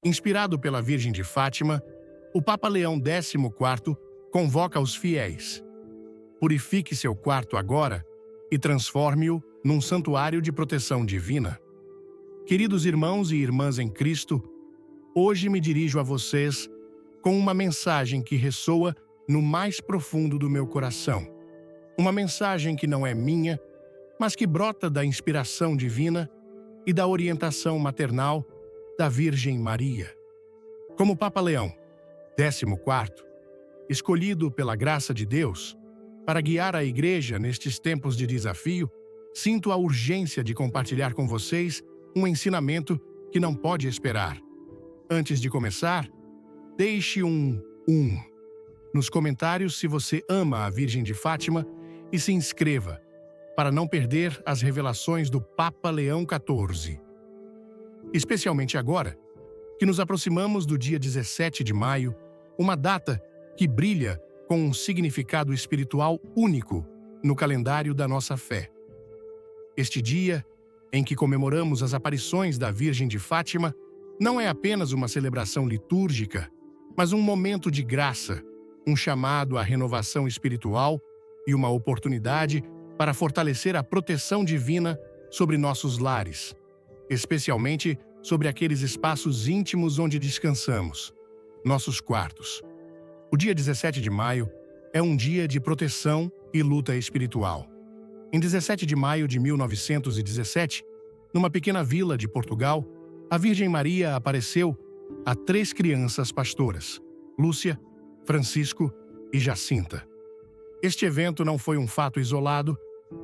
Inspirado pela Virgem de Fátima, o Papa Leão XIV convoca os fiéis. Purifique seu quarto agora e transforme-o num santuário de proteção divina. Queridos irmãos e irmãs em Cristo, hoje me dirijo a vocês com uma mensagem que ressoa no mais profundo do meu coração. Uma mensagem que não é minha, mas que brota da inspiração divina e da orientação maternal da Virgem Maria. Como Papa Leão XIV, escolhido pela graça de Deus para guiar a Igreja nestes tempos de desafio, sinto a urgência de compartilhar com vocês um ensinamento que não pode esperar. Antes de começar, deixe um nos comentários se você ama a Virgem de Fátima e se inscreva para não perder as revelações do Papa Leão XIV. Especialmente agora, que nos aproximamos do dia 17 de maio, uma data que brilha com um significado espiritual único no calendário da nossa fé. Este dia, em que comemoramos as aparições da Virgem de Fátima, não é apenas uma celebração litúrgica, mas um momento de graça, um chamado à renovação espiritual e uma oportunidade para fortalecer a proteção divina sobre nossos lares, especialmente sobre aqueles espaços íntimos onde descansamos, nossos quartos. O dia 17 de maio é um dia de proteção e luta espiritual. Em 17 de maio de 1917, numa pequena vila de Portugal, a Virgem Maria apareceu a 3 crianças pastoras, Lúcia, Francisco e Jacinta. Este evento não foi um fato isolado,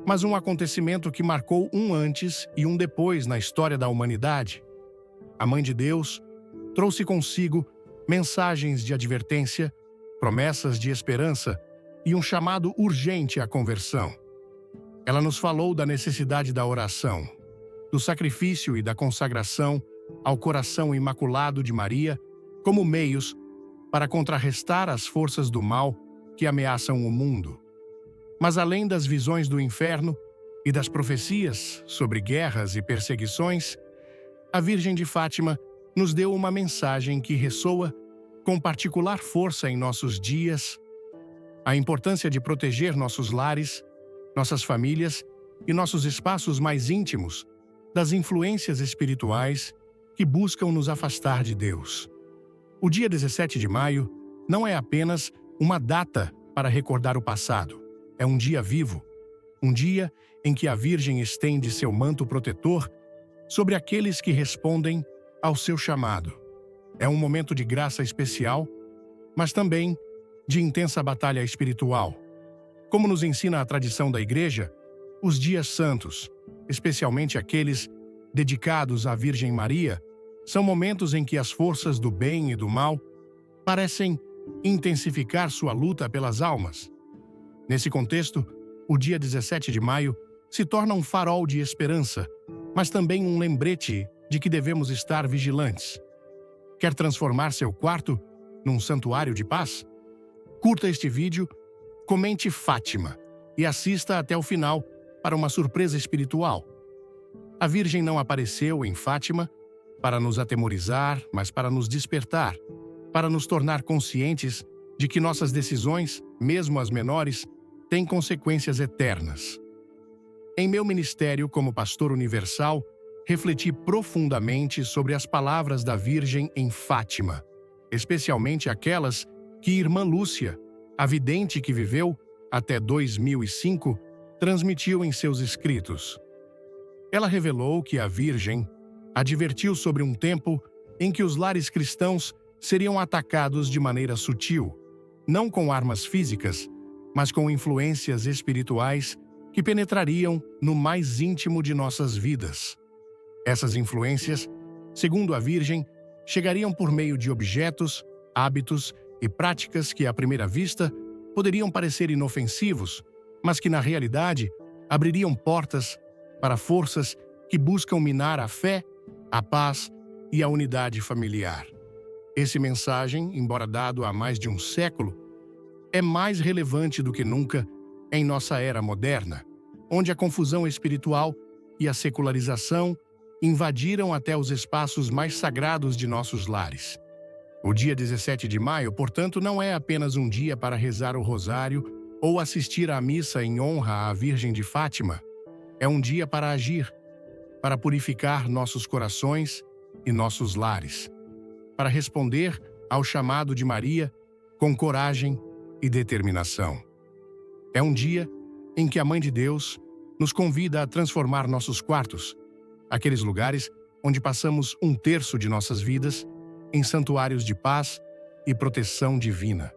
mas um acontecimento que marcou um antes e um depois na história da humanidade. A Mãe de Deus trouxe consigo mensagens de advertência, promessas de esperança e um chamado urgente à conversão. Ela nos falou da necessidade da oração, do sacrifício e da consagração ao coração imaculado de Maria como meios para contrarrestar as forças do mal que ameaçam o mundo. Mas além das visões do inferno e das profecias sobre guerras e perseguições, a Virgem de Fátima nos deu uma mensagem que ressoa com particular força em nossos dias: a importância de proteger nossos lares, nossas famílias e nossos espaços mais íntimos das influências espirituais que buscam nos afastar de Deus. O dia 17 de maio não é apenas uma data para recordar o passado. É um dia vivo, um dia em que a Virgem estende seu manto protetor sobre aqueles que respondem ao seu chamado. É um momento de graça especial, mas também de intensa batalha espiritual. Como nos ensina a tradição da Igreja, os dias santos, especialmente aqueles dedicados à Virgem Maria, são momentos em que as forças do bem e do mal parecem intensificar sua luta pelas almas. Nesse contexto, o dia 17 de maio se torna um farol de esperança, mas também um lembrete de que devemos estar vigilantes. Quer transformar seu quarto num santuário de paz? Curta este vídeo, comente Fátima e assista até o final para uma surpresa espiritual. A Virgem não apareceu em Fátima para nos atemorizar, mas para nos despertar, para nos tornar conscientes de que nossas decisões, mesmo as menores, têm consequências eternas. Em meu ministério como pastor universal, refleti profundamente sobre as palavras da Virgem em Fátima, especialmente aquelas que Irmã Lúcia, a vidente que viveu até 2005, transmitiu em seus escritos. Ela revelou que a Virgem advertiu sobre um tempo em que os lares cristãos seriam atacados de maneira sutil, não com armas físicas, mas com influências espirituais que penetrariam no mais íntimo de nossas vidas. Essas influências, segundo a Virgem, chegariam por meio de objetos, hábitos e práticas que, à primeira vista, poderiam parecer inofensivos, mas que, na realidade, abririam portas para forças que buscam minar a fé, a paz e a unidade familiar. Essa mensagem, embora dado há mais de um século, é mais relevante do que nunca em nossa era moderna, onde a confusão espiritual e a secularização invadiram até os espaços mais sagrados de nossos lares. O dia 17 de maio, portanto, não é apenas um dia para rezar o rosário ou assistir à missa em honra à Virgem de Fátima. É um dia para agir, para purificar nossos corações e nossos lares, para responder ao chamado de Maria com coragem e determinação. É um dia em que a Mãe de Deus nos convida a transformar nossos quartos, aqueles lugares onde passamos um terço de nossas vidas, em santuários de paz e proteção divina.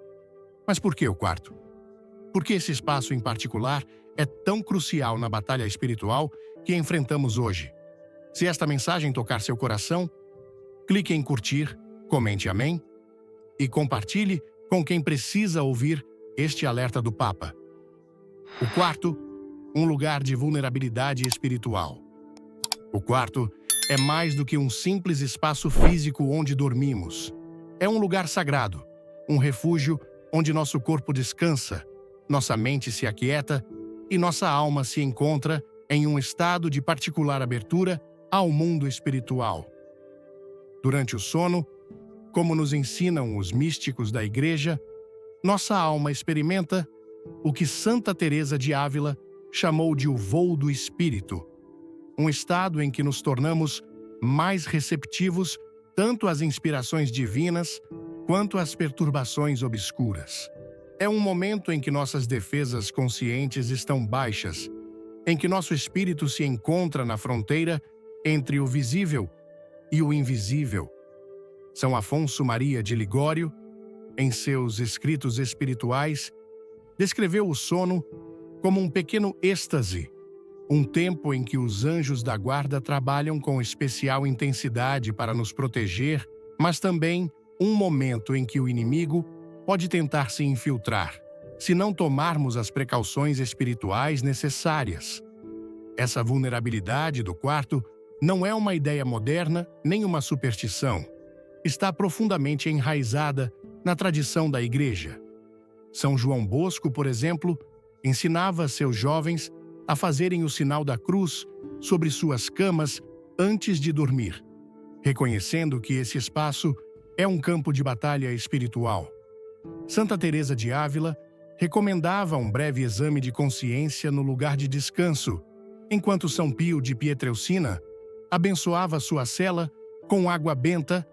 Mas por que o quarto? Por que esse espaço em particular é tão crucial na batalha espiritual que enfrentamos hoje? Se esta mensagem tocar seu coração, clique em curtir, comente amém e compartilhe com quem precisa ouvir este alerta do Papa. O quarto, um lugar de vulnerabilidade espiritual. O quarto é mais do que um simples espaço físico onde dormimos. É um lugar sagrado, um refúgio onde nosso corpo descansa, nossa mente se aquieta e nossa alma se encontra em um estado de particular abertura ao mundo espiritual. Durante o sono, como nos ensinam os místicos da Igreja, nossa alma experimenta o que Santa Teresa de Ávila chamou de o voo do espírito, um estado em que nos tornamos mais receptivos tanto às inspirações divinas quanto às perturbações obscuras. É um momento em que nossas defesas conscientes estão baixas, em que nosso espírito se encontra na fronteira entre o visível e o invisível. São Afonso Maria de Ligório, em seus escritos espirituais, descreveu o sono como um pequeno êxtase, um tempo em que os anjos da guarda trabalham com especial intensidade para nos proteger, mas também um momento em que o inimigo pode tentar se infiltrar, se não tomarmos as precauções espirituais necessárias. Essa vulnerabilidade do quarto não é uma ideia moderna nem uma superstição. Está profundamente enraizada na tradição da Igreja. São João Bosco, por exemplo, ensinava seus jovens a fazerem o sinal da cruz sobre suas camas antes de dormir, reconhecendo que esse espaço é um campo de batalha espiritual. Santa Teresa de Ávila recomendava um breve exame de consciência no lugar de descanso, enquanto São Pio de Pietrelcina abençoava sua cela com água benta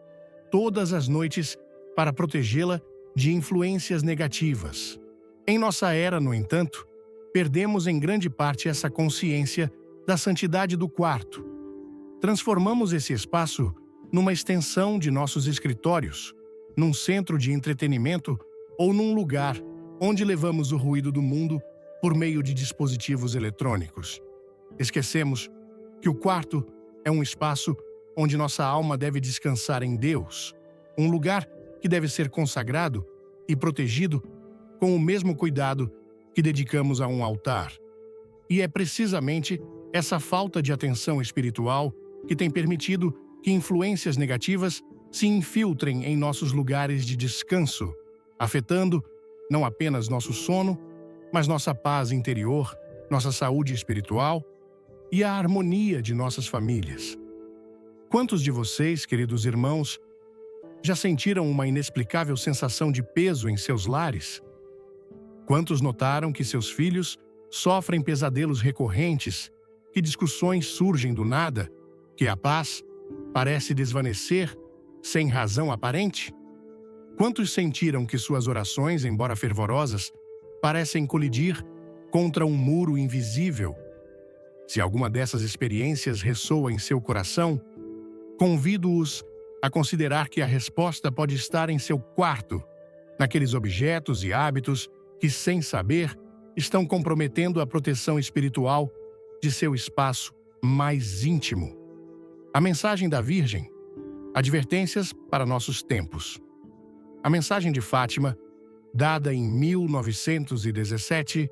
todas as noites para protegê-la de influências negativas. Em nossa era, no entanto, perdemos em grande parte essa consciência da santidade do quarto. Transformamos esse espaço numa extensão de nossos escritórios, num centro de entretenimento ou num lugar onde levamos o ruído do mundo por meio de dispositivos eletrônicos. Esquecemos que o quarto é um espaço onde nossa alma deve descansar em Deus, um lugar que deve ser consagrado e protegido com o mesmo cuidado que dedicamos a um altar. E é precisamente essa falta de atenção espiritual que tem permitido que influências negativas se infiltrem em nossos lugares de descanso, afetando não apenas nosso sono, mas nossa paz interior, nossa saúde espiritual e a harmonia de nossas famílias. Quantos de vocês, queridos irmãos, já sentiram uma inexplicável sensação de peso em seus lares? Quantos notaram que seus filhos sofrem pesadelos recorrentes, que discussões surgem do nada, que a paz parece desvanecer sem razão aparente? Quantos sentiram que suas orações, embora fervorosas, parecem colidir contra um muro invisível? Se alguma dessas experiências ressoa em seu coração, convido-os a considerar que a resposta pode estar em seu quarto, naqueles objetos e hábitos que, sem saber, estão comprometendo a proteção espiritual de seu espaço mais íntimo. A mensagem da Virgem, advertências para nossos tempos. A mensagem de Fátima, dada em 1917,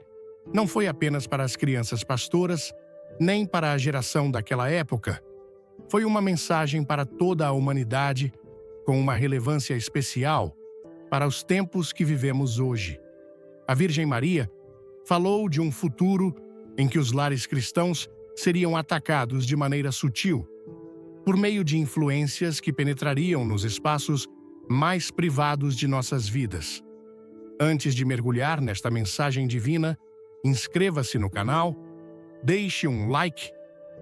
não foi apenas para as crianças pastoras, nem para a geração daquela época. Foi uma mensagem para toda a humanidade, com uma relevância especial para os tempos que vivemos hoje. A Virgem Maria falou de um futuro em que os lares cristãos seriam atacados de maneira sutil, por meio de influências que penetrariam nos espaços mais privados de nossas vidas. Antes de mergulhar nesta mensagem divina, inscreva-se no canal, deixe um like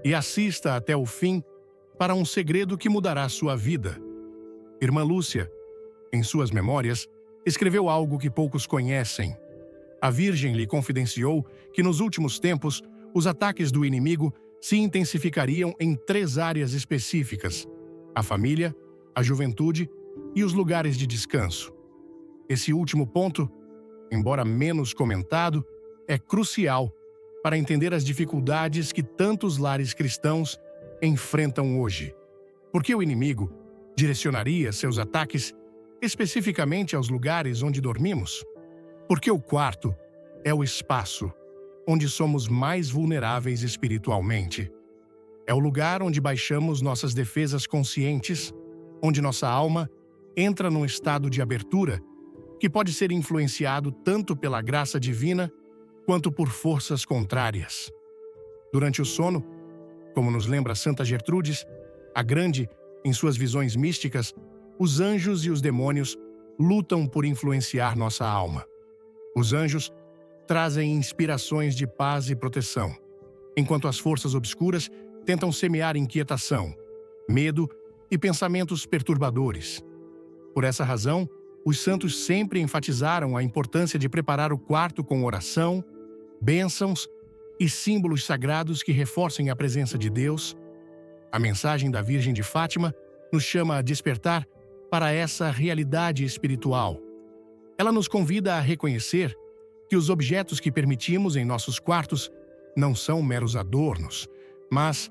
e assista até o fim para um segredo que mudará sua vida. Irmã Lúcia, em suas memórias, escreveu algo que poucos conhecem. A Virgem lhe confidenciou que nos últimos tempos os ataques do inimigo se intensificariam em 3 áreas específicas: a família, a juventude e os lugares de descanso. Esse último ponto, embora menos comentado, é crucial para entender as dificuldades que tantos lares cristãos enfrentam hoje. Porque o inimigo direcionaria seus ataques especificamente aos lugares onde dormimos? Porque o quarto é o espaço onde somos mais vulneráveis espiritualmente. É o lugar onde baixamos nossas defesas conscientes, onde nossa alma entra num estado de abertura que pode ser influenciado tanto pela graça divina quanto por forças contrárias. Durante o sono, como nos lembra Santa Gertrudes, a Grande, em suas visões místicas, os anjos e os demônios lutam por influenciar nossa alma. Os anjos trazem inspirações de paz e proteção, enquanto as forças obscuras tentam semear inquietação, medo e pensamentos perturbadores. Por essa razão, os santos sempre enfatizaram a importância de preparar o quarto com oração, bênçãos e símbolos sagrados que reforcem a presença de Deus. A mensagem da Virgem de Fátima nos chama a despertar para essa realidade espiritual. Ela nos convida a reconhecer que os objetos que permitimos em nossos quartos não são meros adornos, mas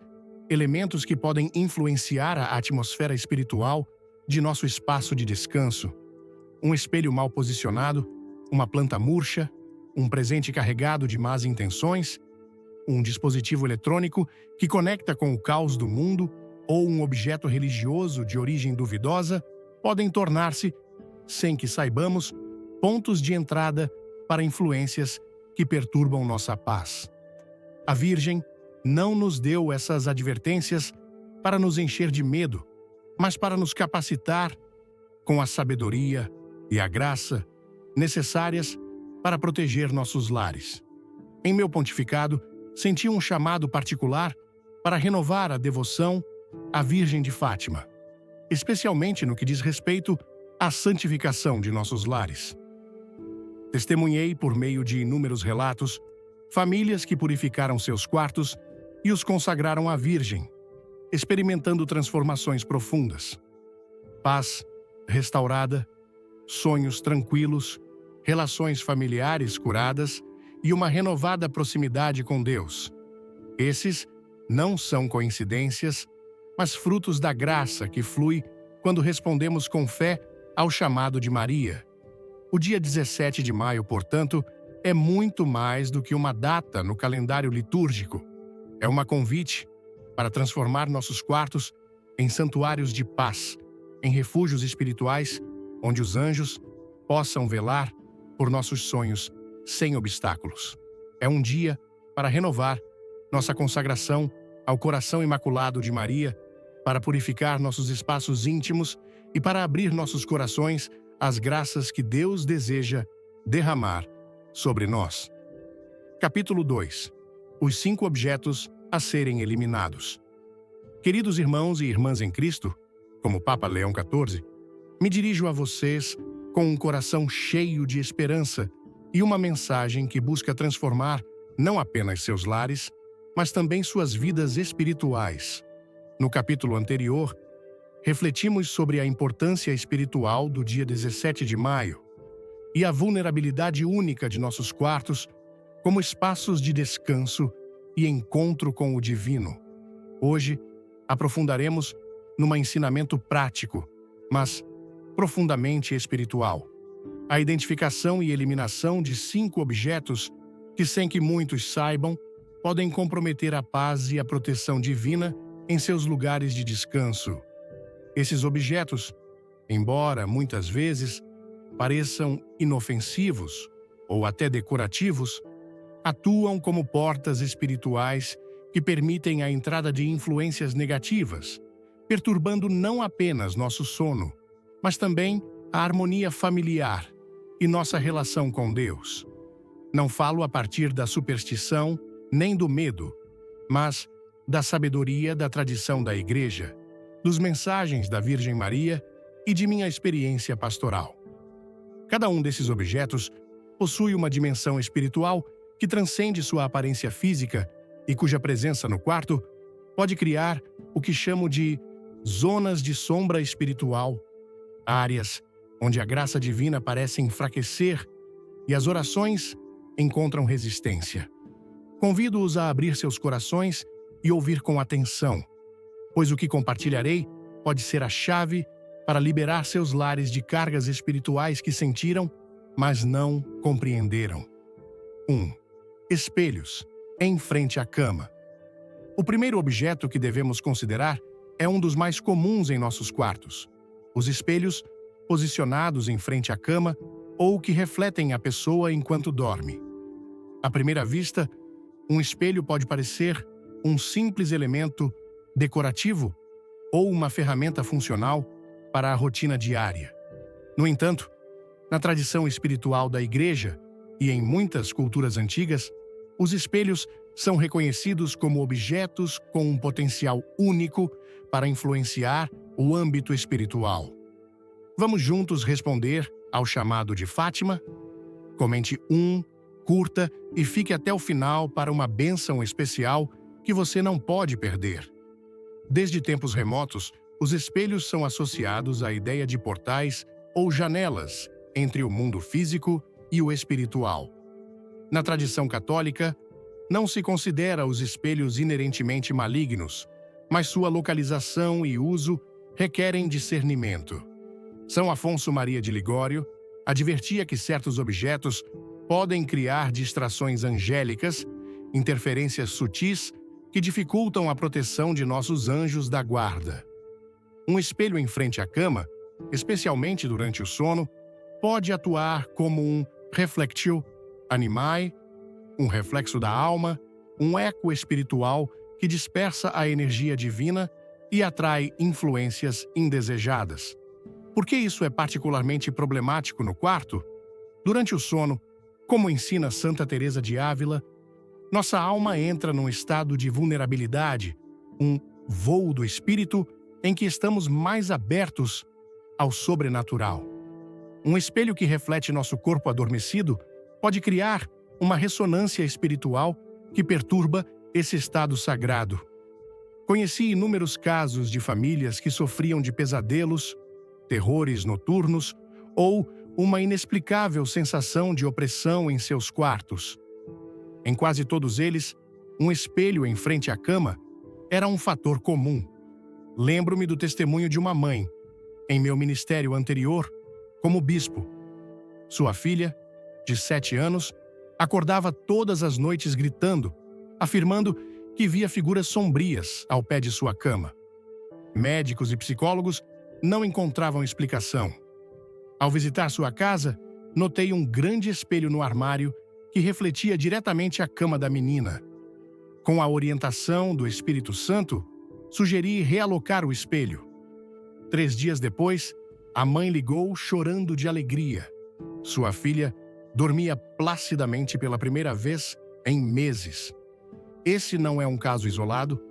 elementos que podem influenciar a atmosfera espiritual de nosso espaço de descanso. Um espelho mal posicionado, uma planta murcha, um presente carregado de más intenções, um dispositivo eletrônico que conecta com o caos do mundo ou um objeto religioso de origem duvidosa podem tornar-se, sem que saibamos, pontos de entrada para influências que perturbam nossa paz. A Virgem não nos deu essas advertências para nos encher de medo, mas para nos capacitar com a sabedoria e a graça necessárias para proteger nossos lares. Em meu pontificado, senti um chamado particular para renovar a devoção à Virgem de Fátima, especialmente no que diz respeito à santificação de nossos lares. Testemunhei, por meio de inúmeros relatos, famílias que purificaram seus quartos e os consagraram à Virgem, experimentando transformações profundas. Paz restaurada, sonhos tranquilos, relações familiares curadas e uma renovada proximidade com Deus. Esses não são coincidências, mas frutos da graça que flui quando respondemos com fé ao chamado de Maria. O dia 17 de maio, portanto, é muito mais do que uma data no calendário litúrgico. É uma convite para transformar nossos quartos em santuários de paz, em refúgios espirituais onde os anjos possam velar por nossos sonhos sem obstáculos. É um dia para renovar nossa consagração ao coração imaculado de Maria, para purificar nossos espaços íntimos e para abrir nossos corações às graças que Deus deseja derramar sobre nós. Capítulo 2. Os 5 objetos a serem eliminados. Queridos irmãos e irmãs em Cristo, como Papa Leão XIV, me dirijo a vocês com um coração cheio de esperança e uma mensagem que busca transformar não apenas seus lares, mas também suas vidas espirituais. No capítulo anterior, refletimos sobre a importância espiritual do dia 17 de maio e a vulnerabilidade única de nossos quartos como espaços de descanso e encontro com o divino. Hoje, aprofundaremos num ensinamento prático, mas profundamente espiritual: a identificação e eliminação de 5 objetos que, sem que muitos saibam, podem comprometer a paz e a proteção divina em seus lugares de descanso. Esses objetos, embora muitas vezes pareçam inofensivos ou até decorativos, atuam como portas espirituais que permitem a entrada de influências negativas, perturbando não apenas nosso sono, mas também a harmonia familiar e nossa relação com Deus. Não falo a partir da superstição nem do medo, mas da sabedoria da tradição da Igreja, dos mensagens da Virgem Maria e de minha experiência pastoral. Cada um desses objetos possui uma dimensão espiritual que transcende sua aparência física e cuja presença no quarto pode criar o que chamo de zonas de sombra espiritual, áreas onde a graça divina parece enfraquecer e as orações encontram resistência. Convido-os a abrir seus corações e ouvir com atenção, pois o que compartilharei pode ser a chave para liberar seus lares de cargas espirituais que sentiram, mas não compreenderam. 1. Espelhos, em frente à cama. O primeiro objeto que devemos considerar é um dos mais comuns em nossos quartos. Os espelhos, posicionados em frente à cama ou que refletem a pessoa enquanto dorme. À primeira vista, um espelho pode parecer um simples elemento decorativo ou uma ferramenta funcional para a rotina diária. No entanto, na tradição espiritual da Igreja e em muitas culturas antigas, os espelhos são reconhecidos como objetos com um potencial único para influenciar o âmbito espiritual. Vamos juntos responder ao chamado de Fátima? Comente curta e fique até o final para uma bênção especial que você não pode perder. Desde tempos remotos, os espelhos são associados à ideia de portais ou janelas entre o mundo físico e o espiritual. Na tradição católica, não se considera os espelhos inerentemente malignos, mas sua localização e uso requerem discernimento. São Afonso Maria de Ligório advertia que certos objetos podem criar distrações angélicas, interferências sutis que dificultam a proteção de nossos anjos da guarda. Um espelho em frente à cama, especialmente durante o sono, pode atuar como um reflectio animae, um reflexo da alma, um eco espiritual que dispersa a energia divina e atrai influências indesejadas. Por que isso é particularmente problemático no quarto? Durante o sono, como ensina Santa Teresa de Ávila, nossa alma entra num estado de vulnerabilidade, um voo do espírito em que estamos mais abertos ao sobrenatural. Um espelho que reflete nosso corpo adormecido pode criar uma ressonância espiritual que perturba esse estado sagrado. Conheci inúmeros casos de famílias que sofriam de pesadelos, terrores noturnos ou uma inexplicável sensação de opressão em seus quartos. Em quase todos eles, um espelho em frente à cama era um fator comum. Lembro-me do testemunho de uma mãe, em meu ministério anterior, como bispo. Sua filha, de 7 anos, acordava todas as noites gritando, afirmando que via figuras sombrias ao pé de sua cama. Médicos e psicólogos não encontravam explicação. Ao visitar sua casa, notei um grande espelho no armário que refletia diretamente a cama da menina. Com a orientação do Espírito Santo, sugeri realocar o espelho. 3 dias depois, a mãe ligou chorando de alegria. Sua filha dormia placidamente pela primeira vez em meses. Esse não é um caso isolado.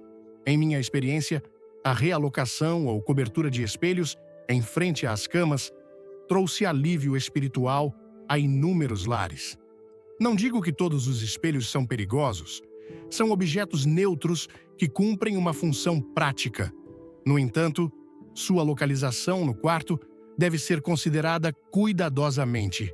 Em minha experiência, a realocação ou cobertura de espelhos em frente às camas trouxe alívio espiritual a inúmeros lares. Não digo que todos os espelhos são perigosos. São objetos neutros que cumprem uma função prática. No entanto, sua localização no quarto deve ser considerada cuidadosamente.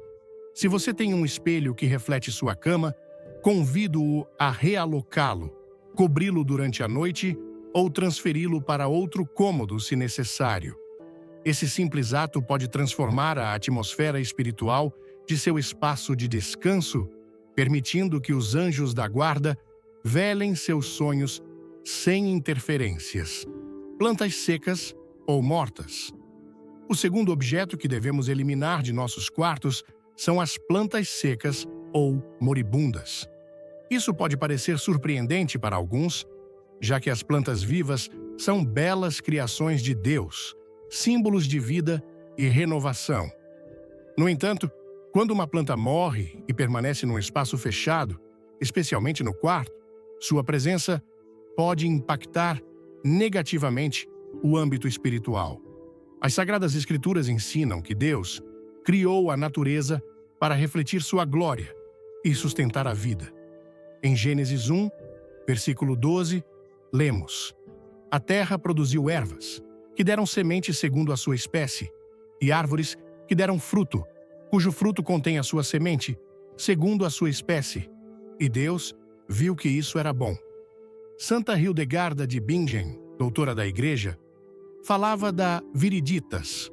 Se você tem um espelho que reflete sua cama, convido-o a realocá-lo, cobri-lo durante a noite ou transferi-lo para outro cômodo se necessário. Esse simples ato pode transformar a atmosfera espiritual de seu espaço de descanso, permitindo que os anjos da guarda velem seus sonhos sem interferências. Plantas secas ou mortas. O segundo objeto que devemos eliminar de nossos quartos são as plantas secas ou moribundas. Isso pode parecer surpreendente para alguns, já que as plantas vivas são belas criações de Deus, símbolos de vida e renovação. No entanto, quando uma planta morre e permanece num espaço fechado, especialmente no quarto, sua presença pode impactar negativamente o âmbito espiritual. As Sagradas Escrituras ensinam que Deus criou a natureza para refletir sua glória e sustentar a vida. Em Gênesis 1, versículo 12, lemos: A terra produziu ervas, que deram semente segundo a sua espécie, e árvores que deram fruto, cujo fruto contém a sua semente, segundo a sua espécie. E Deus viu que isso era bom. Santa Hildegarda de Bingen, doutora da Igreja, falava da viriditas,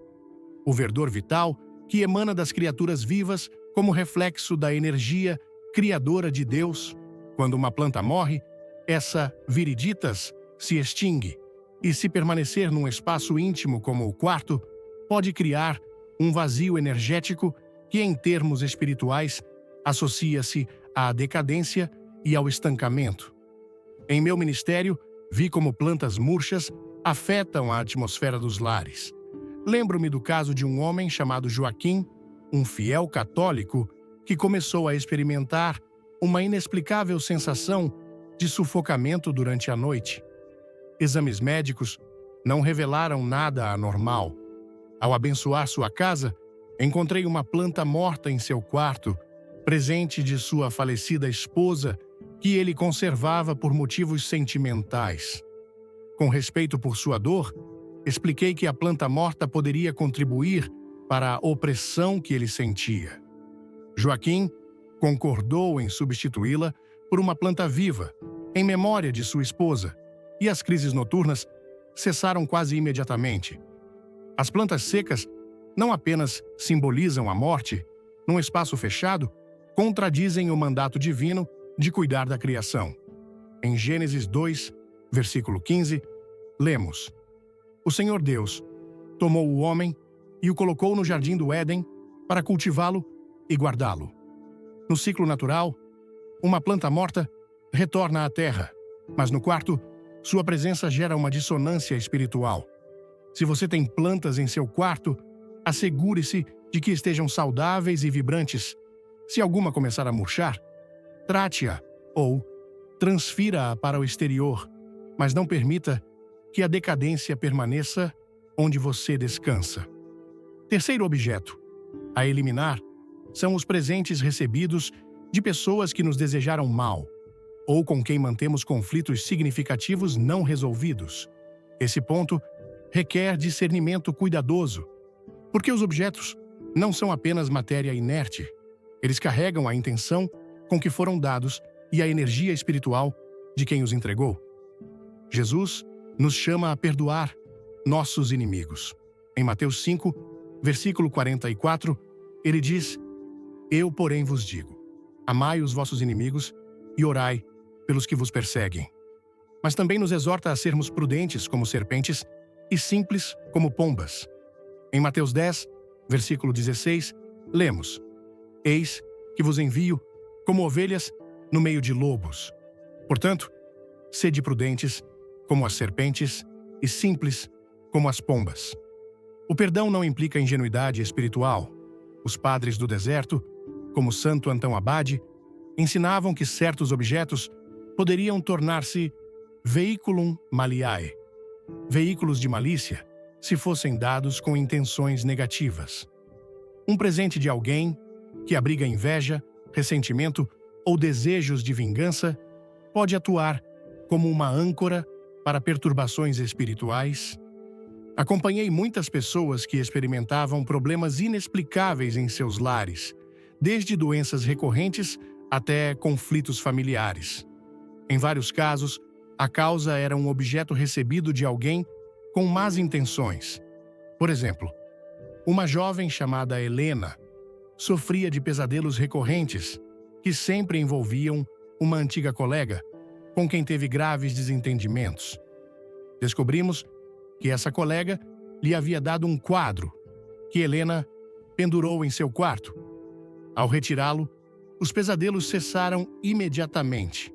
o verdor vital que emana das criaturas vivas como reflexo da energia criadora de Deus. Quando uma planta morre, essa viriditas se extingue, e se permanecer num espaço íntimo como o quarto, pode criar um vazio energético que, em termos espirituais, associa-se à decadência e ao estancamento. Em meu ministério, vi como plantas murchas afetam a atmosfera dos lares. Lembro-me do caso de um homem chamado Joaquim, um fiel católico, que começou a experimentar uma inexplicável sensação de sufocamento durante a noite. Exames médicos não revelaram nada anormal. Ao abençoar sua casa, encontrei uma planta morta em seu quarto, presente de sua falecida esposa, que ele conservava por motivos sentimentais. Com respeito por sua dor, expliquei que a planta morta poderia contribuir para a opressão que ele sentia. Joaquim concordou em substituí-la por uma planta viva, em memória de sua esposa, e as crises noturnas cessaram quase imediatamente. As plantas secas não apenas simbolizam a morte, num espaço fechado, contradizem o mandato divino de cuidar da criação. Em Gênesis 2, versículo 15, lemos: O Senhor Deus tomou o homem e o colocou no jardim do Éden para cultivá-lo e guardá-lo. No ciclo natural, uma planta morta retorna à terra, mas no quarto, sua presença gera uma dissonância espiritual. Se você tem plantas em seu quarto, assegure-se de que estejam saudáveis e vibrantes. Se alguma começar a murchar, trate-a ou transfira-a para o exterior, mas não permita que a decadência permaneça onde você descansa. Terceiro objeto a eliminar são os presentes recebidos de pessoas que nos desejaram mal ou com quem mantemos conflitos significativos não resolvidos. Esse ponto requer discernimento cuidadoso, porque os objetos não são apenas matéria inerte. Eles carregam a intenção com que foram dados e a energia espiritual de quem os entregou. Jesus nos chama a perdoar nossos inimigos. Em Mateus 5, versículo 44, ele diz: Eu, porém, vos digo, amai os vossos inimigos e orai pelos que vos perseguem. Mas também nos exorta a sermos prudentes como serpentes e simples como pombas. Em Mateus 10, versículo 16, lemos: Eis que vos envio como ovelhas no meio de lobos. Portanto, sede prudentes como as serpentes e simples como as pombas. O perdão não implica ingenuidade espiritual. Os padres do deserto, como Santo Antão Abade, ensinavam que certos objetos poderiam tornar-se veiculum maliae, veículos de malícia, se fossem dados com intenções negativas. Um presente de alguém que abriga inveja, ressentimento ou desejos de vingança pode atuar como uma âncora para perturbações espirituais. Acompanhei muitas pessoas que experimentavam problemas inexplicáveis em seus lares, desde doenças recorrentes até conflitos familiares. Em vários casos, a causa era um objeto recebido de alguém com más intenções. Por exemplo, uma jovem chamada Helena sofria de pesadelos recorrentes que sempre envolviam uma antiga colega com quem teve graves desentendimentos. Descobrimos que essa colega lhe havia dado um quadro que Helena pendurou em seu quarto. Ao retirá-lo, os pesadelos cessaram imediatamente.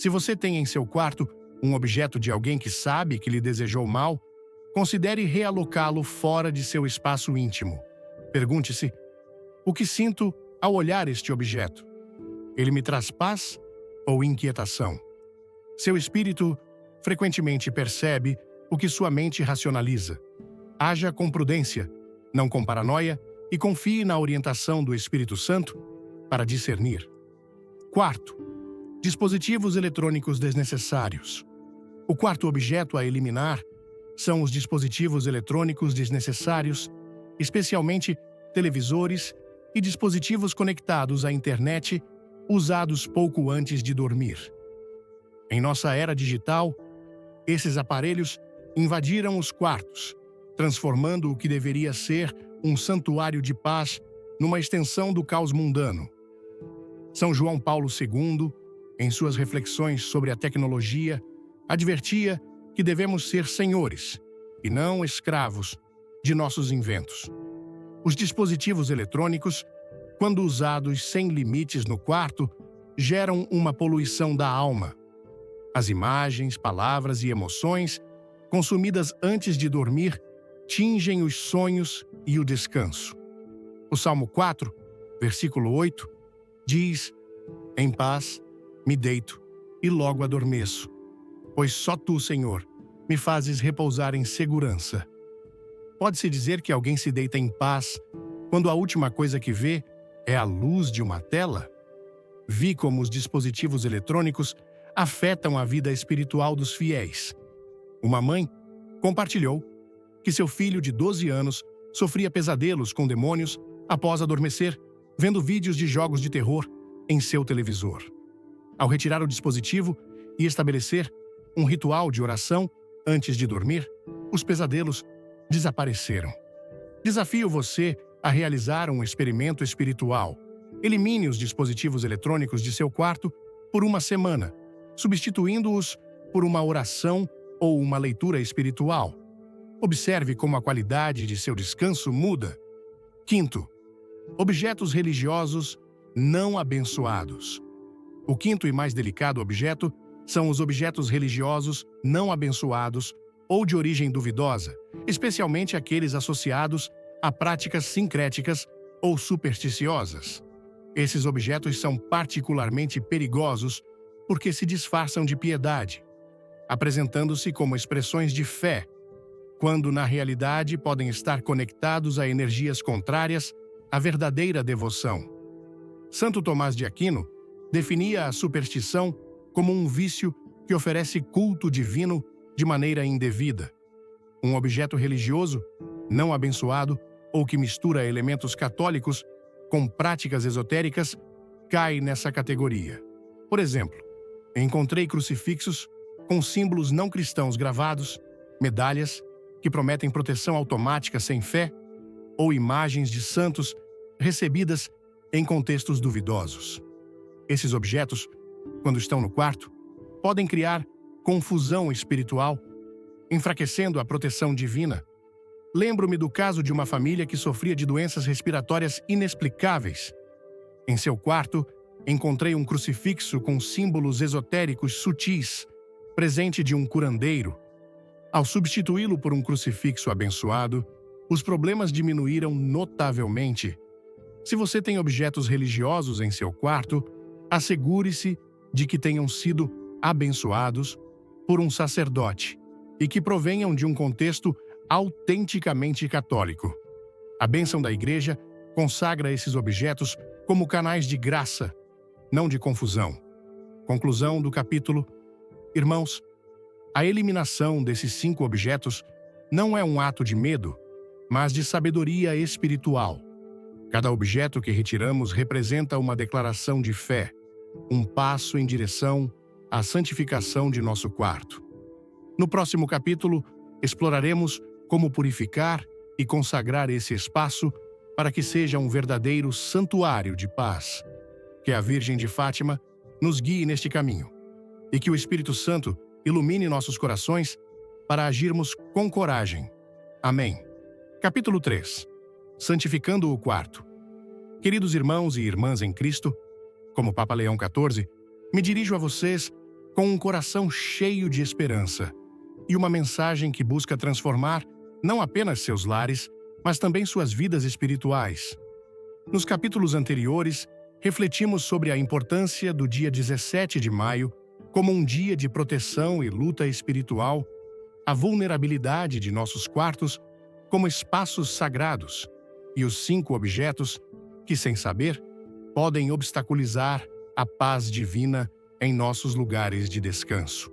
Se você tem em seu quarto um objeto de alguém que sabe que lhe desejou mal, considere realocá-lo fora de seu espaço íntimo. Pergunte-se: o que sinto ao olhar este objeto? Ele me traz paz ou inquietação? Seu espírito frequentemente percebe o que sua mente racionaliza. Haja com prudência, não com paranoia, e confie na orientação do Espírito Santo para discernir. Quarto, dispositivos eletrônicos desnecessários. O quarto objeto a eliminar são os dispositivos eletrônicos desnecessários, especialmente televisores e dispositivos conectados à internet usados pouco antes de dormir. Em nossa era digital, esses aparelhos invadiram os quartos, transformando o que deveria ser um santuário de paz numa extensão do caos mundano. São João Paulo II, em suas reflexões sobre a tecnologia, advertia que devemos ser senhores, e não escravos, de nossos inventos. Os dispositivos eletrônicos, quando usados sem limites no quarto, geram uma poluição da alma. As imagens, palavras e emoções, consumidas antes de dormir, tingem os sonhos e o descanso. O Salmo 4, versículo 8, diz: em paz me deito e logo adormeço, pois só tu, Senhor, me fazes repousar em segurança. Pode-se dizer que alguém se deita em paz quando a última coisa que vê é a luz de uma tela? Vi como os dispositivos eletrônicos afetam a vida espiritual dos fiéis. Uma mãe compartilhou que seu filho de 12 anos sofria pesadelos com demônios após adormecer, vendo vídeos de jogos de terror em seu televisor. Ao retirar o dispositivo e estabelecer um ritual de oração antes de dormir, os pesadelos desapareceram. Desafio você a realizar um experimento espiritual. Elimine os dispositivos eletrônicos de seu quarto por uma semana, substituindo-os por uma oração ou uma leitura espiritual. Observe como a qualidade de seu descanso muda. Quinto, objetos religiosos não abençoados. O quinto e mais delicado objeto são os objetos religiosos não abençoados ou de origem duvidosa, especialmente aqueles associados a práticas sincréticas ou supersticiosas. Esses objetos são particularmente perigosos porque se disfarçam de piedade, apresentando-se como expressões de fé, quando na realidade podem estar conectados a energias contrárias à verdadeira devoção. Santo Tomás de Aquino definia a superstição como um vício que oferece culto divino de maneira indevida. Um objeto religioso, não abençoado ou que mistura elementos católicos com práticas esotéricas, cai nessa categoria. Por exemplo, encontrei crucifixos com símbolos não cristãos gravados, medalhas que prometem proteção automática sem fé, ou imagens de santos recebidas em contextos duvidosos. Esses objetos, quando estão no quarto, podem criar confusão espiritual, enfraquecendo a proteção divina. Lembro-me do caso de uma família que sofria de doenças respiratórias inexplicáveis. Em seu quarto, encontrei um crucifixo com símbolos esotéricos sutis, presente de um curandeiro. Ao substituí-lo por um crucifixo abençoado, os problemas diminuíram notavelmente. Se você tem objetos religiosos em seu quarto, assegure-se de que tenham sido abençoados por um sacerdote e que provenham de um contexto autenticamente católico. A bênção da Igreja consagra esses objetos como canais de graça, não de confusão. Conclusão do capítulo. Irmãos, a eliminação desses 5 objetos não é um ato de medo, mas de sabedoria espiritual. Cada objeto que retiramos representa uma declaração de fé, um passo em direção à santificação de nosso quarto. No próximo capítulo, exploraremos como purificar e consagrar esse espaço para que seja um verdadeiro santuário de paz. Que a Virgem de Fátima nos guie neste caminho e que o Espírito Santo ilumine nossos corações para agirmos com coragem. Amém. Capítulo 3. Santificando o quarto. Queridos irmãos e irmãs em Cristo, como Papa Leão XIV, me dirijo a vocês com um coração cheio de esperança e uma mensagem que busca transformar não apenas seus lares, mas também suas vidas espirituais. Nos capítulos anteriores, refletimos sobre a importância do dia 17 de maio como um dia de proteção e luta espiritual, a vulnerabilidade de nossos quartos como espaços sagrados e os 5 objetos que, sem saber, podem obstaculizar a paz divina em nossos lugares de descanso.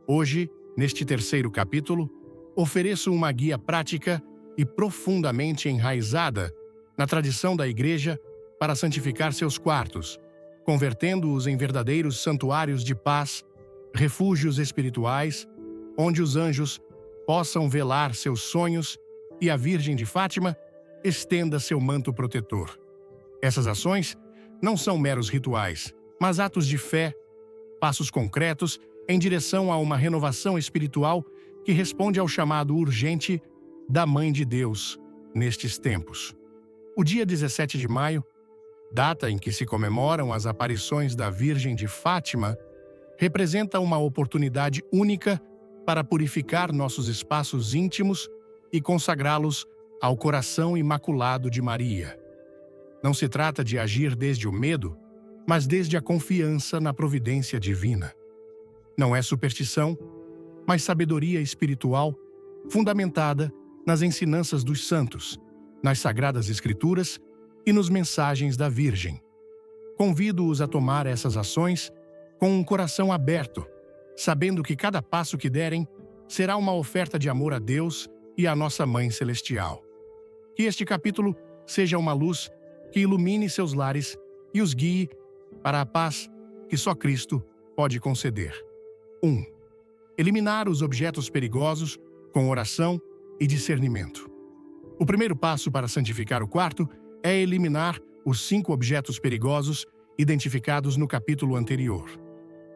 Hoje, neste terceiro capítulo, ofereço uma guia prática e profundamente enraizada na tradição da Igreja para santificar seus quartos, convertendo-os em verdadeiros santuários de paz, refúgios espirituais, onde os anjos possam velar seus sonhos e a Virgem de Fátima estenda seu manto protetor. Essas ações não são meros rituais, mas atos de fé, passos concretos em direção a uma renovação espiritual que responde ao chamado urgente da Mãe de Deus nestes tempos. O dia 17 de maio, data em que se comemoram as aparições da Virgem de Fátima, representa uma oportunidade única para purificar nossos espaços íntimos e consagrá-los ao coração imaculado de Maria. Não se trata de agir desde o medo, mas desde a confiança na providência divina. Não é superstição, mas sabedoria espiritual fundamentada nas ensinanças dos santos, nas Sagradas Escrituras e nos mensagens da Virgem. Convido-os a tomar essas ações com um coração aberto, sabendo que cada passo que derem será uma oferta de amor a Deus e à nossa Mãe Celestial. Que este capítulo seja uma luz que ilumine seus lares e os guie para a paz que só Cristo pode conceder. 1. Eliminar os objetos perigosos com oração e discernimento. O primeiro passo para santificar o quarto é eliminar os 5 objetos perigosos identificados no capítulo anterior.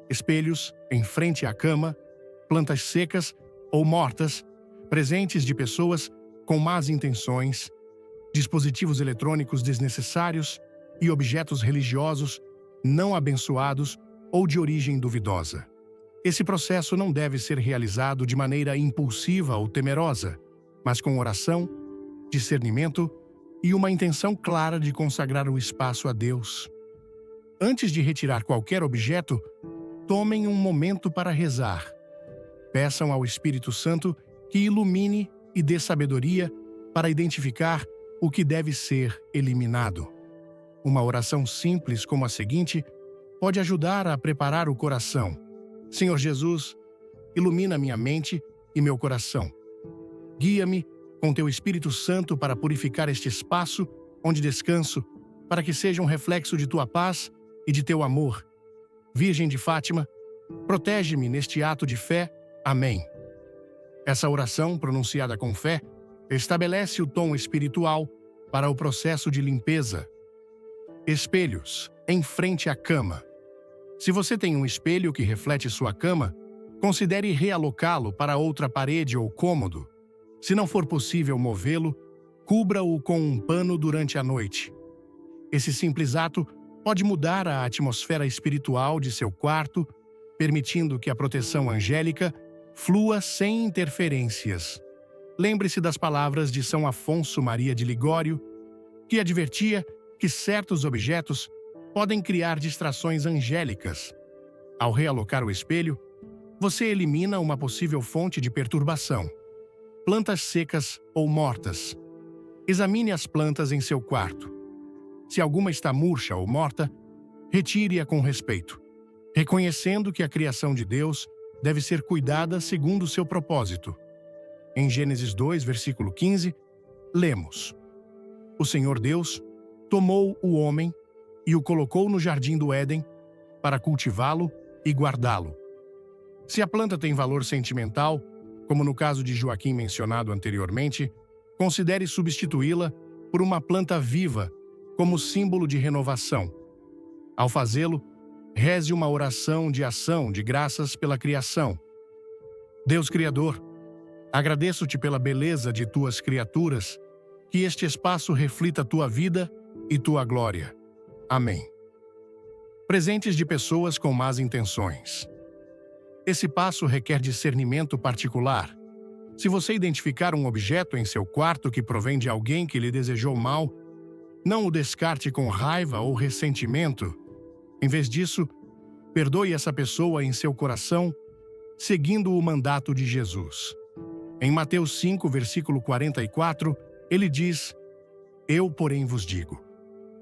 Espelhos em frente à cama, plantas secas ou mortas, presentes de pessoas com más intenções, dispositivos eletrônicos desnecessários e objetos religiosos não abençoados ou de origem duvidosa. Esse processo não deve ser realizado de maneira impulsiva ou temerosa, mas com oração, discernimento e uma intenção clara de consagrar o espaço a Deus. Antes de retirar qualquer objeto, tomem um momento para rezar. Peçam ao Espírito Santo que ilumine e dê sabedoria para identificar o que deve ser eliminado. Uma oração simples como a seguinte pode ajudar a preparar o coração. Senhor Jesus, ilumina minha mente e meu coração. Guia-me com teu Espírito Santo para purificar este espaço onde descanso, para que seja um reflexo de tua paz e de teu amor. Virgem de Fátima, protege-me neste ato de fé. Amém. Essa oração, pronunciada com fé, estabelece o tom espiritual para o processo de limpeza. Espelhos em frente à cama. Se você tem um espelho que reflete sua cama, considere realocá-lo para outra parede ou cômodo. Se não for possível movê-lo, cubra-o com um pano durante a noite. Esse simples ato pode mudar a atmosfera espiritual de seu quarto, permitindo que a proteção angélica flua sem interferências. Lembre-se das palavras de São Afonso Maria de Ligório, que advertia que certos objetos podem criar distrações angélicas. Ao realocar o espelho, você elimina uma possível fonte de perturbação. Plantas secas ou mortas. Examine as plantas em seu quarto. Se alguma está murcha ou morta, retire-a com respeito, reconhecendo que a criação de Deus deve ser cuidada segundo o seu propósito. Em Gênesis 2, versículo 15, lemos: O Senhor Deus tomou o homem e o colocou no jardim do Éden para cultivá-lo e guardá-lo. Se a planta tem valor sentimental, como no caso de Joaquim mencionado anteriormente, considere substituí-la por uma planta viva como símbolo de renovação. Ao fazê-lo, reze uma oração de ação de graças pela criação. Deus Criador, agradeço-te pela beleza de tuas criaturas, que este espaço reflita tua vida e tua glória. Amém. Presentes de pessoas com más intenções. Esse passo requer discernimento particular. Se você identificar um objeto em seu quarto que provém de alguém que lhe desejou mal, não o descarte com raiva ou ressentimento. Em vez disso, perdoe essa pessoa em seu coração, seguindo o mandato de Jesus. Em Mateus 5, versículo 44, ele diz: Eu, porém, vos digo: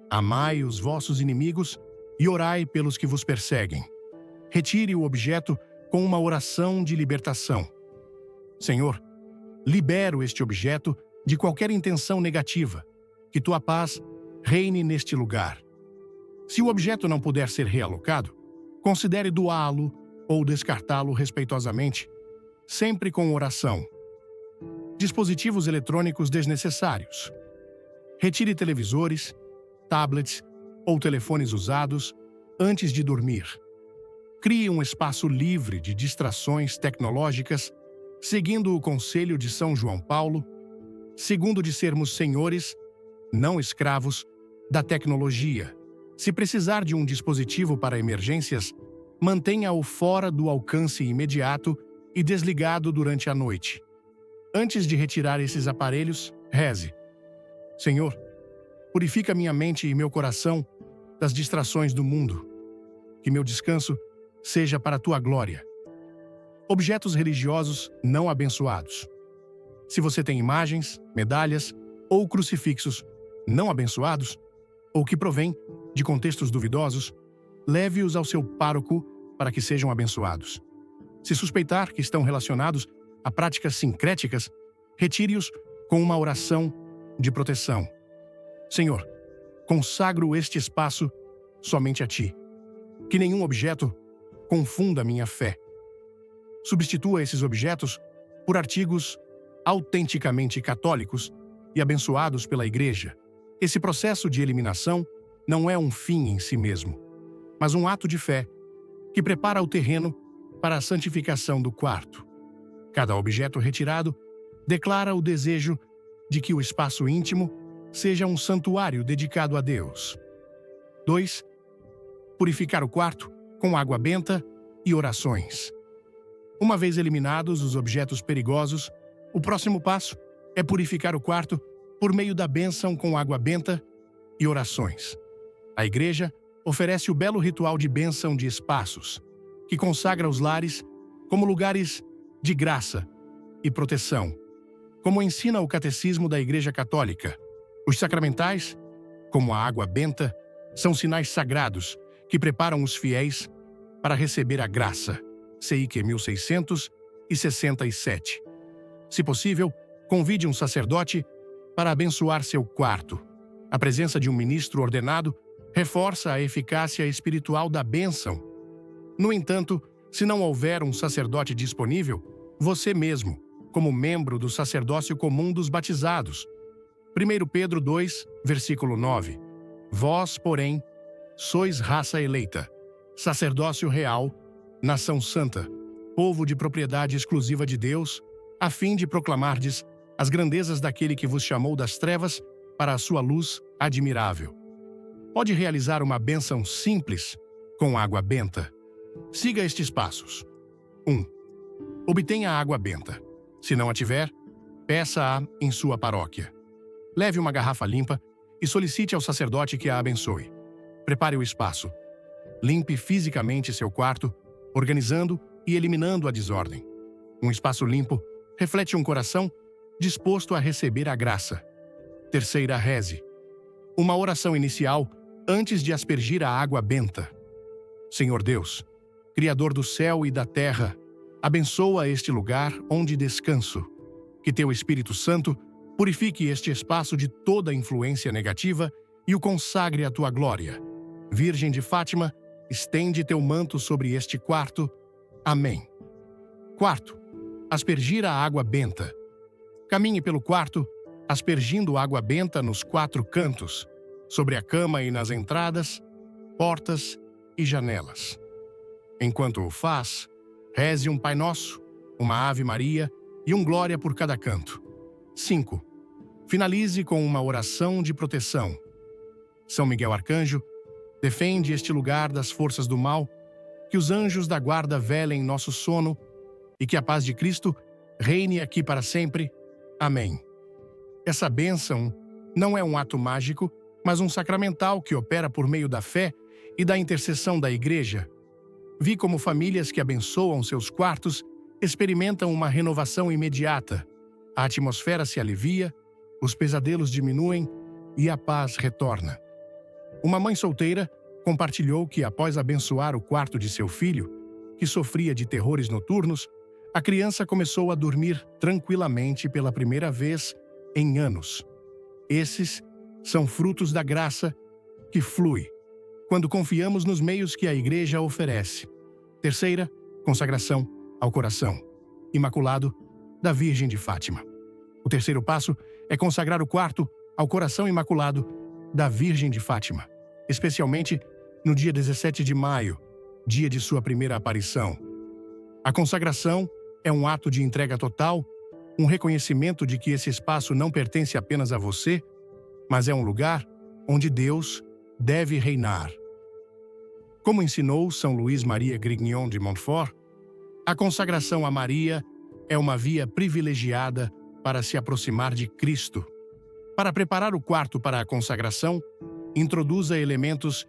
amai os vossos inimigos e orai pelos que vos perseguem. Retire o objeto com uma oração de libertação. Senhor, libero este objeto de qualquer intenção negativa. Que tua paz reine neste lugar. Se o objeto não puder ser realocado, considere doá-lo ou descartá-lo respeitosamente, sempre com oração. Dispositivos eletrônicos desnecessários. Retire televisores, tablets ou telefones usados antes de dormir. Crie um espaço livre de distrações tecnológicas, seguindo o conselho de São João Paulo, segundo de sermos senhores, não escravos, da tecnologia. Se precisar de um dispositivo para emergências, mantenha-o fora do alcance imediato e desligado durante a noite. Antes de retirar esses aparelhos, reze: Senhor, purifica minha mente e meu coração das distrações do mundo. Que meu descanso seja para a tua glória. Objetos religiosos não abençoados. Se você tem imagens, medalhas ou crucifixos não abençoados, ou que provêm de contextos duvidosos, leve-os ao seu pároco para que sejam abençoados. Se suspeitar que estão relacionados a práticas sincréticas, retire-os com uma oração de proteção. Senhor, consagro este espaço somente a Ti. Que nenhum objeto confunda minha fé. Substitua esses objetos por artigos autenticamente católicos e abençoados pela Igreja. Esse processo de eliminação não é um fim em si mesmo, mas um ato de fé que prepara o terreno para a santificação do quarto. Cada objeto retirado declara o desejo de que o espaço íntimo seja um santuário dedicado a Deus. 2. Purificar o quarto com água benta e orações. Uma vez eliminados os objetos perigosos, o próximo passo é purificar o quarto por meio da bênção com água benta e orações. A Igreja oferece o belo ritual de bênção de espaços, que consagra os lares como lugares de graça e proteção. Como ensina o Catecismo da Igreja Católica, os sacramentais, como a água benta, são sinais sagrados que preparam os fiéis para receber a graça. CIQ 1667. Se possível, convide um sacerdote para abençoar seu quarto. A presença de um ministro ordenado reforça a eficácia espiritual da bênção. No entanto, se não houver um sacerdote disponível, você mesmo, como membro do sacerdócio comum dos batizados. 1 Pedro 2, versículo 9. Vós, porém, sois raça eleita, sacerdócio real, nação santa, povo de propriedade exclusiva de Deus, a fim de proclamardes as grandezas daquele que vos chamou das trevas para a sua luz admirável. Pode realizar uma bênção simples com água benta. Siga estes passos. 1. Obtenha água benta. Se não a tiver, peça-a em sua paróquia. Leve uma garrafa limpa e solicite ao sacerdote que a abençoe. Prepare o espaço. Limpe fisicamente seu quarto, organizando e eliminando a desordem. Um espaço limpo reflete um coração disposto a receber a graça. 3. Reze. Uma oração inicial antes de aspergir a água benta. Senhor Deus, Criador do céu e da terra, abençoa este lugar onde descanso. Que teu Espírito Santo purifique este espaço de toda influência negativa e o consagre à tua glória. Virgem de Fátima, estende teu manto sobre este quarto. Amém. 4. Aspergir a água benta. Caminhe pelo quarto, aspergindo água benta nos 4 cantos, sobre a cama e nas entradas, portas e janelas. Enquanto o faz, reze um Pai Nosso, uma Ave Maria e um Glória por cada canto. 5. Finalize com uma oração de proteção. São Miguel Arcanjo, defende este lugar das forças do mal, que os anjos da guarda velem nosso sono e que a paz de Cristo reine aqui para sempre. Amém. Essa bênção não é um ato mágico, mas um sacramental que opera por meio da fé e da intercessão da Igreja. Vi como famílias que abençoam seus quartos experimentam uma renovação imediata. A atmosfera se alivia, os pesadelos diminuem e a paz retorna. Uma mãe solteira compartilhou que, após abençoar o quarto de seu filho, que sofria de terrores noturnos, a criança começou a dormir tranquilamente pela primeira vez em anos. Esses são frutos da graça que flui quando confiamos nos meios que a Igreja oferece. Terceira, consagração ao coração imaculado da Virgem de Fátima. O terceiro passo é consagrar o quarto ao coração imaculado da Virgem de Fátima, especialmente no dia 17 de maio, dia de sua primeira aparição. A consagração é um ato de entrega total, um reconhecimento de que esse espaço não pertence apenas a você, mas é um lugar onde Deus deve reinar. Como ensinou São Luís Maria Grignion de Montfort, a consagração a Maria é uma via privilegiada para se aproximar de Cristo. Para preparar o quarto para a consagração, introduza elementos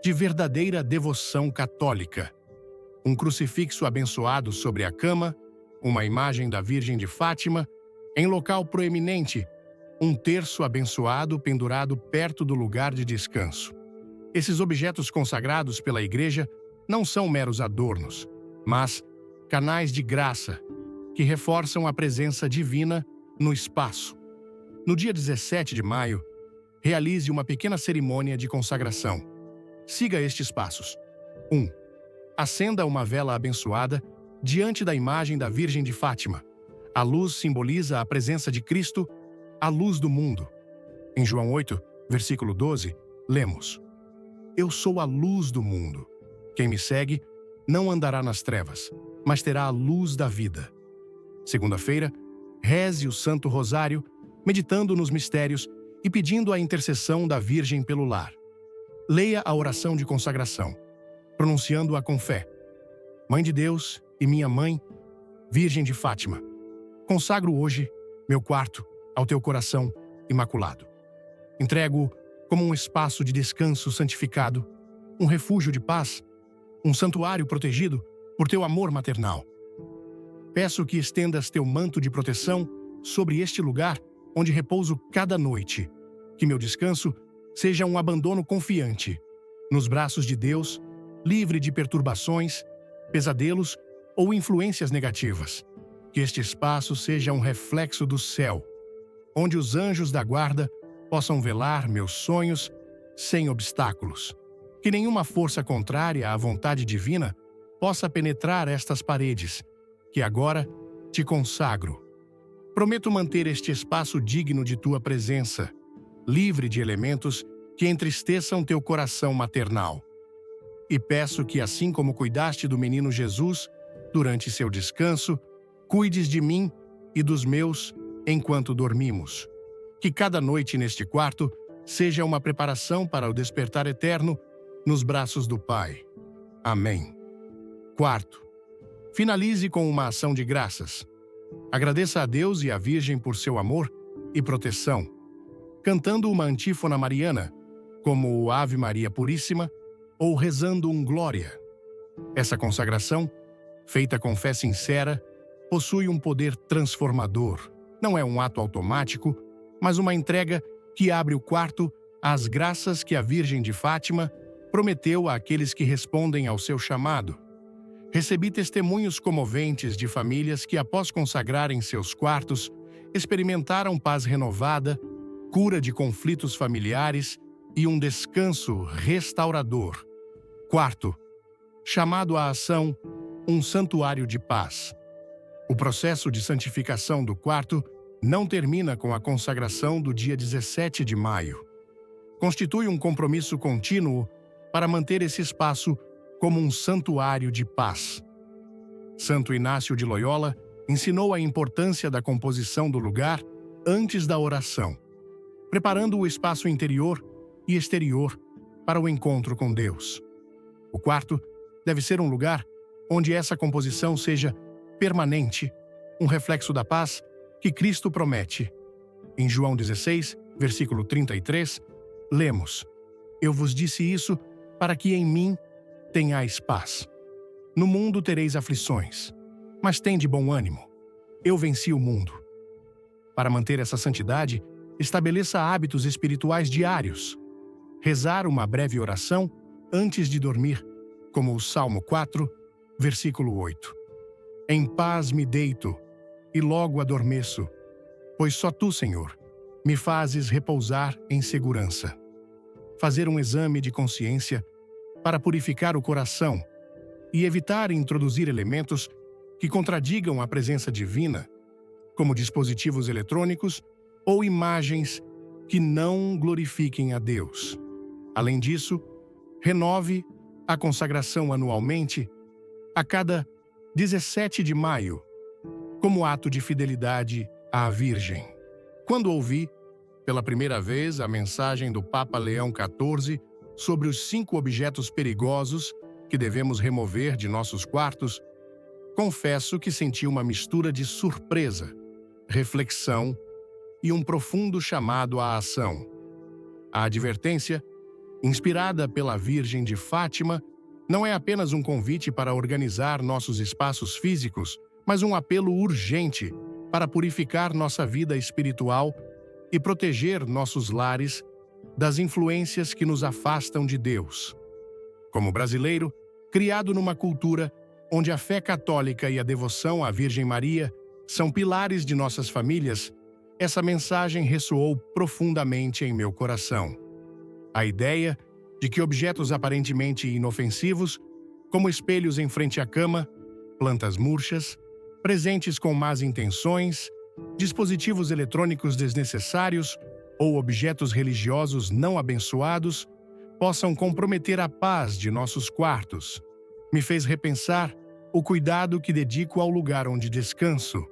de verdadeira devoção católica. Um crucifixo abençoado sobre a cama, uma imagem da Virgem de Fátima, em local proeminente, um terço abençoado pendurado perto do lugar de descanso. Esses objetos consagrados pela Igreja não são meros adornos, mas canais de graça que reforçam a presença divina no espaço. No dia 17 de maio, realize uma pequena cerimônia de consagração. Siga estes passos. 1. Acenda uma vela abençoada diante da imagem da Virgem de Fátima. A luz simboliza a presença de Cristo, a luz do mundo. Em João 8, versículo 12, lemos: Eu sou a luz do mundo. Quem me segue não andará nas trevas, mas terá a luz da vida. Segunda-feira, reze o Santo Rosário, meditando nos mistérios e pedindo a intercessão da Virgem pelo lar. Leia a oração de consagração, pronunciando-a com fé. Mãe de Deus e minha mãe, Virgem de Fátima, consagro hoje meu quarto ao teu coração imaculado. Entrego-o como um espaço de descanso santificado, um refúgio de paz, um santuário protegido por teu amor maternal. Peço que estendas teu manto de proteção sobre este lugar onde repouso cada noite, que meu descanso seja um abandono confiante, nos braços de Deus, livre de perturbações, pesadelos ou influências negativas. Que este espaço seja um reflexo do céu, onde os anjos da guarda possam velar meus sonhos sem obstáculos. Que nenhuma força contrária à vontade divina possa penetrar estas paredes, que agora te consagro. Prometo manter este espaço digno de tua presença, livre de elementos que entristeçam teu coração maternal. E peço que, assim como cuidaste do menino Jesus durante seu descanso, cuides de mim e dos meus enquanto dormimos. Que cada noite neste quarto seja uma preparação para o despertar eterno nos braços do Pai. Amém. Quarto, finalize com uma ação de graças. Agradeça a Deus e à Virgem por seu amor e proteção, cantando uma antífona mariana, como o Ave Maria Puríssima, ou rezando um Glória. Essa consagração, feita com fé sincera, possui um poder transformador. Não é um ato automático, mas uma entrega que abre o quarto às graças que a Virgem de Fátima prometeu àqueles que respondem ao seu chamado. Recebi testemunhos comoventes de famílias que, após consagrarem seus quartos, experimentaram paz renovada, cura de conflitos familiares e um descanso restaurador. Quarto, chamado à ação, um santuário de paz. O processo de santificação do quarto não termina com a consagração do dia 17 de maio. Constitui um compromisso contínuo para manter esse espaço como um santuário de paz. Santo Inácio de Loyola ensinou a importância da composição do lugar antes da oração, preparando o espaço interior e exterior para o encontro com Deus. O quarto deve ser um lugar onde essa composição seja permanente, um reflexo da paz que Cristo promete. Em João 16, versículo 33, lemos: Eu vos disse isso para que em mim tenhais paz. No mundo tereis aflições, mas tende bom ânimo. Eu venci o mundo. Para manter essa santidade, estabeleça hábitos espirituais diários. Rezar uma breve oração antes de dormir, como o Salmo 4, versículo 8. Em paz me deito e logo adormeço, pois só tu, Senhor, me fazes repousar em segurança. Fazer um exame de consciência para purificar o coração e evitar introduzir elementos que contradigam a presença divina, como dispositivos eletrônicos ou imagens que não glorifiquem a Deus. Além disso, renove a consagração anualmente a cada 17 de maio, como ato de fidelidade à Virgem. Quando ouvi, pela primeira vez, a mensagem do Papa Leão XIV sobre os 5 objetos perigosos que devemos remover de nossos quartos, confesso que senti uma mistura de surpresa, reflexão e um profundo chamado à ação. A advertência, inspirada pela Virgem de Fátima, não é apenas um convite para organizar nossos espaços físicos, mas um apelo urgente para purificar nossa vida espiritual e proteger nossos lares das influências que nos afastam de Deus. Como brasileiro, criado numa cultura onde a fé católica e a devoção à Virgem Maria são pilares de nossas famílias, essa mensagem ressoou profundamente em meu coração. A ideia de que objetos aparentemente inofensivos, como espelhos em frente à cama, plantas murchas, presentes com más intenções, dispositivos eletrônicos desnecessários ou objetos religiosos não abençoados, possam comprometer a paz de nossos quartos, me fez repensar o cuidado que dedico ao lugar onde descanso.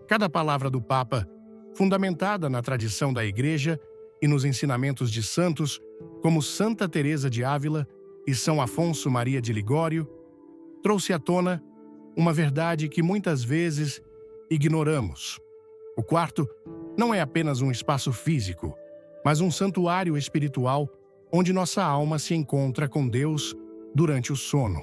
Cada palavra do Papa, fundamentada na tradição da Igreja e nos ensinamentos de santos como Santa Teresa de Ávila e São Afonso Maria de Ligório, trouxe à tona uma verdade que muitas vezes ignoramos. O quarto não é apenas um espaço físico, mas um santuário espiritual onde nossa alma se encontra com Deus durante o sono.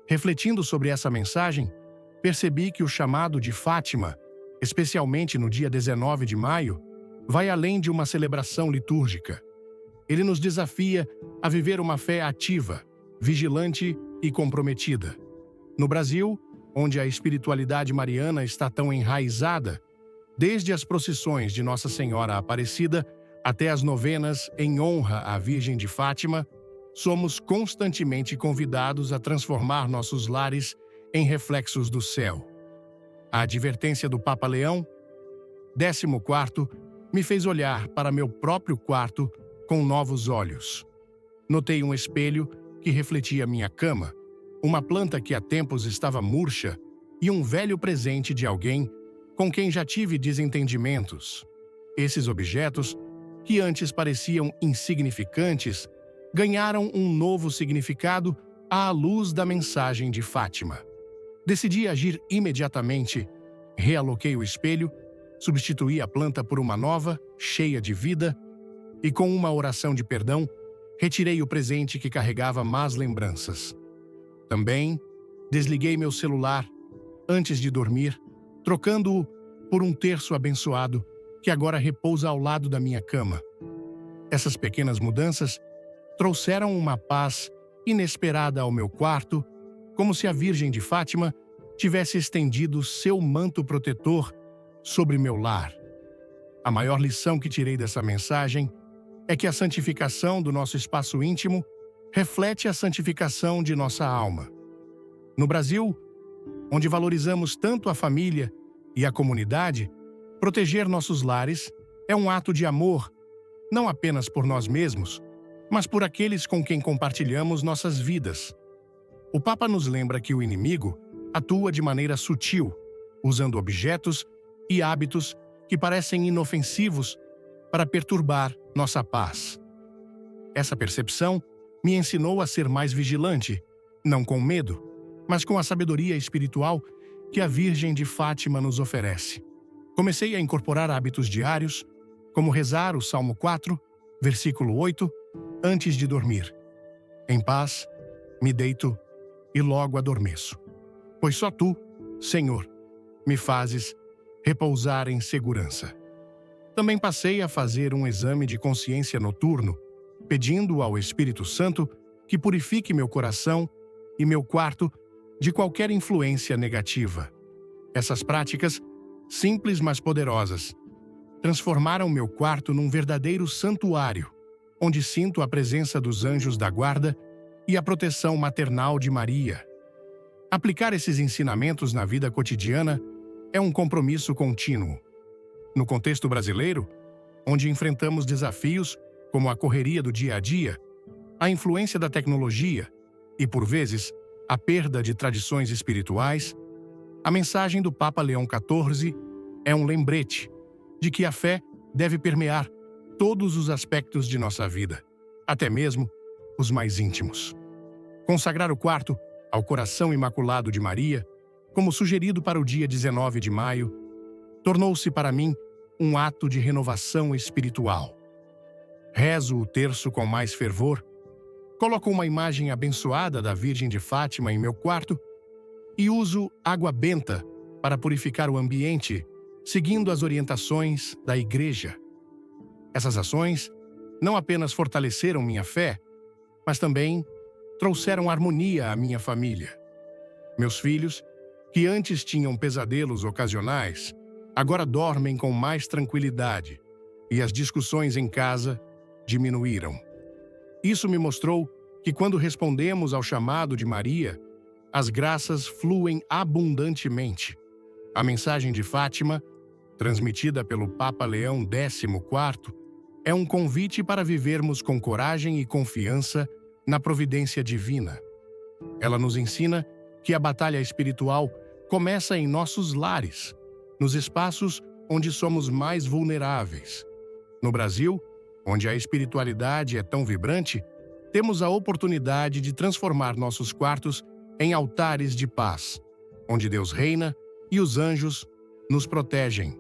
Refletindo sobre essa mensagem, percebi que o chamado de Fátima, especialmente no dia 19 de maio, vai além de uma celebração litúrgica. Ele nos desafia a viver uma fé ativa, vigilante e comprometida. No Brasil, onde a espiritualidade mariana está tão enraizada, desde as procissões de Nossa Senhora Aparecida até as novenas em honra à Virgem de Fátima, somos constantemente convidados a transformar nossos lares em reflexos do céu. A advertência do Papa Leão XIV me fez olhar para meu próprio quarto com novos olhos. Notei um espelho que refletia minha cama, uma planta que há tempos estava murcha e um velho presente de alguém com quem já tive desentendimentos. Esses objetos, que antes pareciam insignificantes, ganharam um novo significado à luz da mensagem de Fátima. Decidi agir imediatamente, realoquei o espelho, substituí a planta por uma nova, cheia de vida, e com uma oração de perdão, retirei o presente que carregava más lembranças. Também desliguei meu celular antes de dormir, trocando-o por um terço abençoado que agora repousa ao lado da minha cama. Essas pequenas mudanças trouxeram uma paz inesperada ao meu quarto, como se a Virgem de Fátima tivesse estendido seu manto protetor sobre meu lar. A maior lição que tirei dessa mensagem é que a santificação do nosso espaço íntimo reflete a santificação de nossa alma. No Brasil, onde valorizamos tanto a família e a comunidade, proteger nossos lares é um ato de amor, não apenas por nós mesmos, mas por aqueles com quem compartilhamos nossas vidas. O Papa nos lembra que o inimigo atua de maneira sutil, usando objetos e hábitos que parecem inofensivos para perturbar nossa paz. Essa percepção me ensinou a ser mais vigilante não com medo, mas com a sabedoria espiritual que a Virgem de Fátima nos oferece. Comecei a incorporar hábitos diários, como rezar o Salmo 4, versículo 8, antes de dormir. Em paz, me deito e logo adormeço. Pois só tu, Senhor, me fazes repousar em segurança. Também passei a fazer um exame de consciência noturno, pedindo ao Espírito Santo que purifique meu coração e meu quarto de qualquer influência negativa. Essas práticas, simples mas poderosas, transformaram meu quarto num verdadeiro santuário, onde sinto a presença dos anjos da guarda e a proteção maternal de Maria. Aplicar esses ensinamentos na vida cotidiana é um compromisso contínuo. No contexto brasileiro, onde enfrentamos desafios como a correria do dia a dia, a influência da tecnologia e, por vezes, a perda de tradições espirituais, a mensagem do Papa Leão XIV é um lembrete de que a fé deve permear todos os aspectos de nossa vida, até mesmo os mais íntimos. Consagrar o quarto ao Coração Imaculado de Maria, como sugerido para o dia 19 de maio, tornou-se para mim um ato de renovação espiritual. Rezo o terço com mais fervor, coloco uma imagem abençoada da Virgem de Fátima em meu quarto e uso água benta para purificar o ambiente, seguindo as orientações da Igreja. Essas ações não apenas fortaleceram minha fé, mas também trouxeram harmonia à minha família. Meus filhos, que antes tinham pesadelos ocasionais, agora dormem com mais tranquilidade e as discussões em casa diminuíram. Isso me mostrou que quando respondemos ao chamado de Maria, as graças fluem abundantemente. A mensagem de Fátima, transmitida pelo Papa Leão XIV, é um convite para vivermos com coragem e confiança na providência divina. Ela nos ensina que a batalha espiritual começa em nossos lares, nos espaços onde somos mais vulneráveis. No Brasil, onde a espiritualidade é tão vibrante, temos a oportunidade de transformar nossos quartos em altares de paz, onde Deus reina e os anjos nos protegem.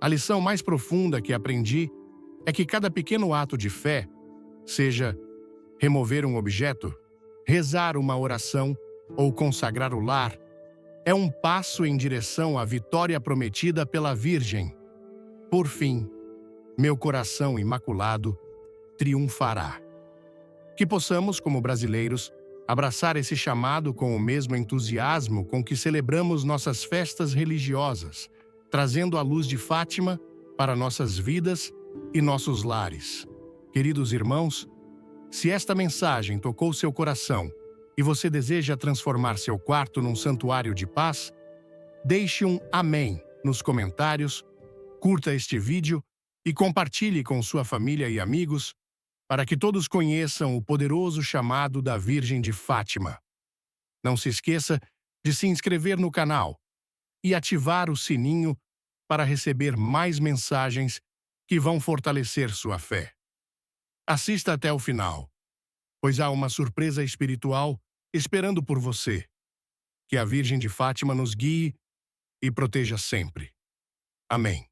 A lição mais profunda que aprendi é que cada pequeno ato de fé, seja remover um objeto, rezar uma oração ou consagrar o lar, é um passo em direção à vitória prometida pela Virgem. Por fim, meu coração imaculado triunfará. Que possamos, como brasileiros, abraçar esse chamado com o mesmo entusiasmo com que celebramos nossas festas religiosas, trazendo a luz de Fátima para nossas vidas e nossos lares. Queridos irmãos, se esta mensagem tocou seu coração e você deseja transformar seu quarto num santuário de paz, deixe um amém nos comentários, curta este vídeo e compartilhe com sua família e amigos para que todos conheçam o poderoso chamado da Virgem de Fátima. Não se esqueça de se inscrever no canal e ativar o sininho para receber mais mensagens que vão fortalecer sua fé. Assista até o final, pois há uma surpresa espiritual esperando por você. Que a Virgem de Fátima nos guie e proteja sempre. Amém.